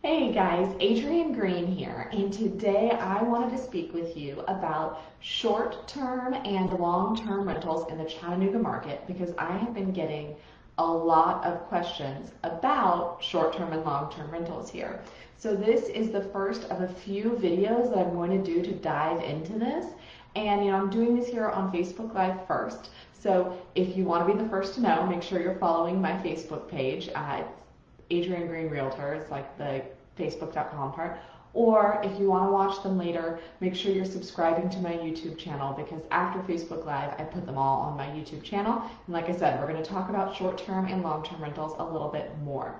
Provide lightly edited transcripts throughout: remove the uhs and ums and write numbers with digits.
Hey guys, Adrienne Green here, and today I wanted to speak with you about short-term and long-term rentals in the Chattanooga market because I have been getting a lot of questions about short-term and long-term rentals here. So this is the first of a few videos that I'm going to do to dive into this, and I'm doing this here on Facebook Live first. So if you want to be the first to know, make sure you're following my Facebook page. It's Adrienne Green Realtors, like the Facebook.com part, or if you want to watch them later, make sure you're subscribing to my YouTube channel because after Facebook Live, I put them all on my YouTube channel. And like I said, we're going to talk about short-term and long-term rentals a little bit more.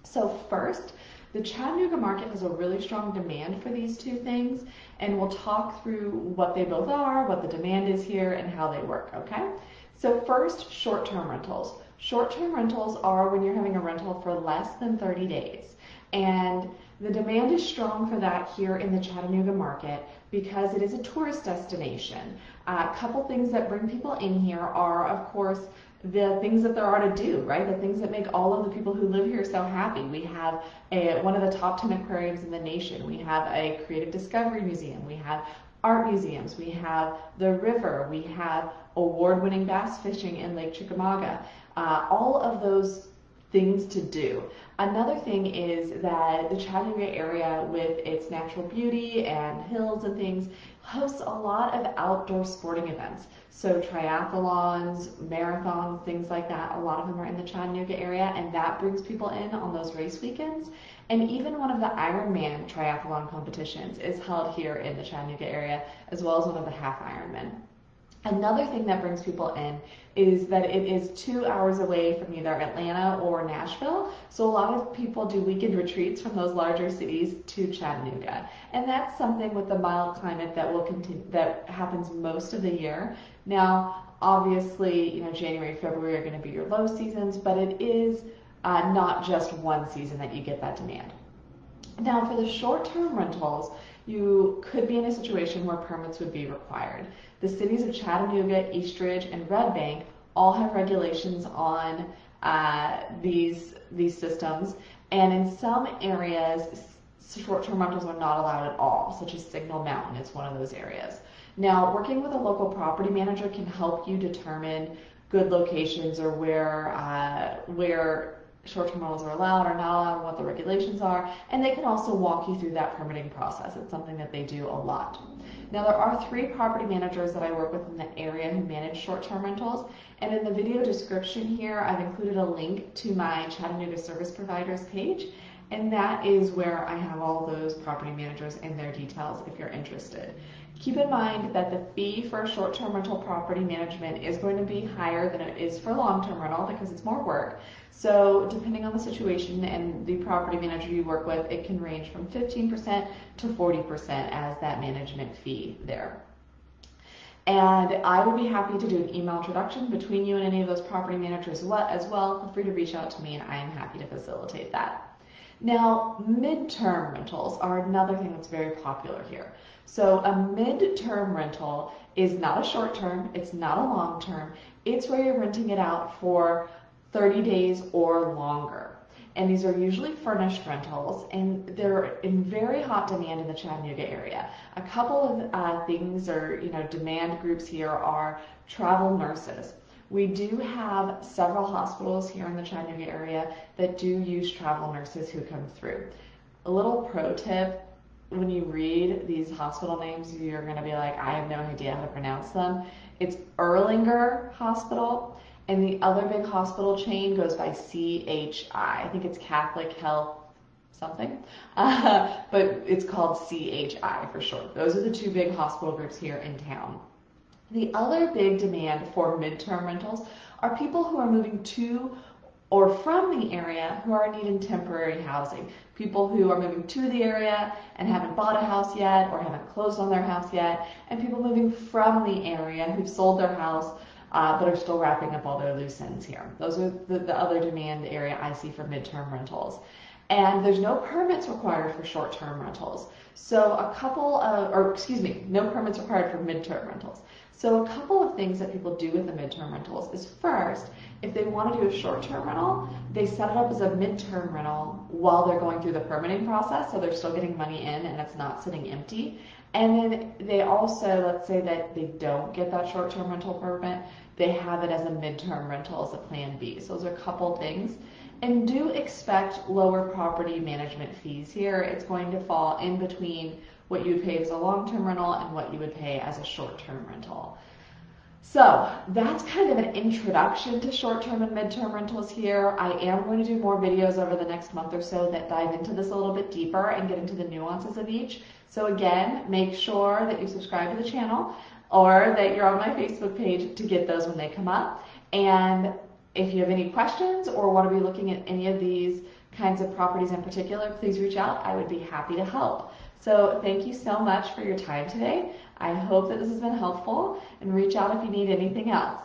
So first, the Chattanooga market has a really strong demand for these two things, and we'll talk through what they both are, what the demand is here, and how they work, okay? So first, short-term rentals. Short-term rentals are when you're having a rental for less than 30 days. And the demand is strong for that here in the Chattanooga market because it is a tourist destination. A couple things that bring people in here are, of course, the things that there are to do, right? The things that make all of the people who live here so happy. We have one of the top 10 aquariums in the nation. We have a creative discovery museum. We have art museums. We have the river. We have award-winning bass fishing in Lake Chickamauga. All of those things to do. Another thing is that the Chattanooga area, with its natural beauty and hills and things, hosts a lot of outdoor sporting events. So triathlons, marathons, things like that, a lot of them are in the Chattanooga area, and that brings people in on those race weekends. And even one of the Ironman triathlon competitions is held here in the Chattanooga area, as well as one of the half Ironman. Another thing that brings people in is that it is 2 hours away from either Atlanta or Nashville. So a lot of people do weekend retreats from those larger cities to Chattanooga. And that's something with the mild climate that will continue, that happens most of the year. Now, obviously, January, February are going to be your low seasons, but it is not just one season that you get that demand. Now, for the short-term rentals, you could be in a situation where permits would be required. The cities of Chattanooga, Eastridge, and Red Bank all have regulations on these systems, and in some areas, short-term rentals are not allowed at all, such as Signal Mountain is one of those areas. Now, working with a local property manager can help you determine good locations or where short-term rentals are allowed or not allowed, and what the regulations are, and they can also walk you through that permitting process. It's something that they do a lot. Now, there are 3 property managers that I work with in the area who manage short-term rentals, and in the video description here, I've included a link to my Chattanooga Service Providers page, and that is where I have all those property managers and their details if you're interested. Keep in mind that the fee for short-term rental property management is going to be higher than it is for long-term rental because it's more work. So depending on the situation and the property manager you work with, it can range from 15% to 40% as that management fee there. And I would be happy to do an email introduction between you and any of those property managers as well. Feel free to reach out to me and I am happy to facilitate that. Now, midterm rentals are another thing that's very popular here. So a midterm rental is not a short term, it's not a long term, it's where you're renting it out for 30 days or longer. And these are usually furnished rentals, and they're in very hot demand in the Chattanooga area. A couple of things or demand groups here are travel nurses. We do have several hospitals here in the Chattanooga area that do use travel nurses who come through. A little pro tip, when you read these hospital names, you're going to be like, I have no idea how to pronounce them. It's Erlanger Hospital, and the other big hospital chain goes by CHI. I think it's Catholic Health something, but it's called CHI for short. Those are the 2 big hospital groups here in town. The other big demand for midterm rentals are people who are moving to or from the area who are needing temporary housing. People who are moving to the area and haven't bought a house yet or haven't closed on their house yet, and people moving from the area who've sold their house but are still wrapping up all their loose ends here. Those are the other demand area I see for midterm rentals. And there's no permits required for short-term rentals. So no permits required for midterm rentals. So a couple of things that people do with the midterm rentals is first, if they want to do a short-term rental, they set it up as a midterm rental while they're going through the permitting process, so they're still getting money in and it's not sitting empty. And then they also, let's say that they don't get that short-term rental permit, they have it as a midterm rental as a plan B. So those are a couple things. And do expect lower property management fees here. It's going to fall in between what you would pay as a long-term rental and what you would pay as a short-term rental. So that's kind of an introduction to short-term and midterm rentals here. I am going to do more videos over the next month or so that dive into this a little bit deeper and get into the nuances of each. So again, make sure that you subscribe to the channel or that you're on my Facebook page to get those when they come up. And if you have any questions or want to be looking at any of these kinds of properties in particular, please reach out. I would be happy to help. So thank you so much for your time today. I hope that this has been helpful, and reach out if you need anything else.